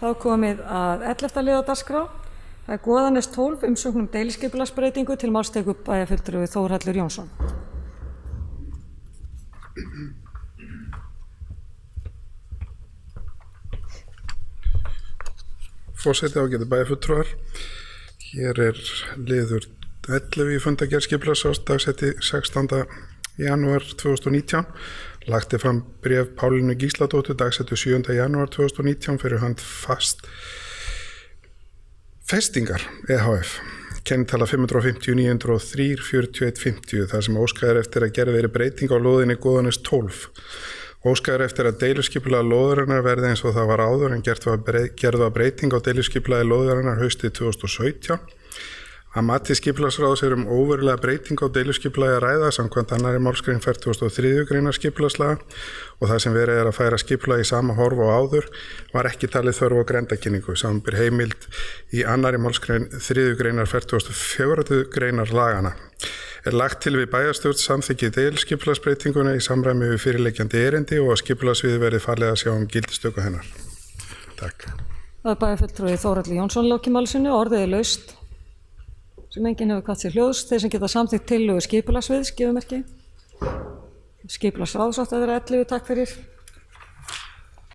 Þá komið að 11. liður á dagskrá. Það Goðanes 12 umsókn deiliskipulagsbreytingu til máls tekur bæjarfulltrúi Þórhallur Jónsson. Forseti, ágætu bæjarfulltrúar. Hér liður 11 í fundargerð skipulagsráðs dagsetti 16. janúar 2019. Lagt fram bréf Pálínu Gísladóttur dagsettu 7. janúar 2019 fyrir hönd Festingar EHF. Kennitala 550-903-4150 þar sem óskað eftir að gerð verið breyting á lóðinni Goðanes 12. Óskað eftir að deiluskipulag lóðarinnar verði eins og það var áður en gerð var breyting á deiluskipulagi lóðarinnar haustið 2017. Að mati skipulagsráðs óverulega breyting á deiluskipulagi að ræða samkvæmt 2. málsgrein 43. greinar skipulagslaga og það sem verið að færa skipulagi í sama horf og áður var ekki talið þörf á grenndarkynningu samanber heimild í 2. málsgrein 3. greinar 44. greinar lagana. Lagt til við bæjarstjórn samþykki deiliskipulagsbreytinguna í samræmi við fyrirliggjandi erindi og að skipulagsviði verði falið að sjá gildistöku hennar. Takk. Það bæjarfulltrúi Þórhallur Jónsson loki máli sínu, orðið laust. Sem enginn hefur kvatt sér hljóðs, þeir sem geta samþykkt tillögu skipulagsviðs, gefumerki. Skipulagsráðs átti að vera 11, takk fyrir.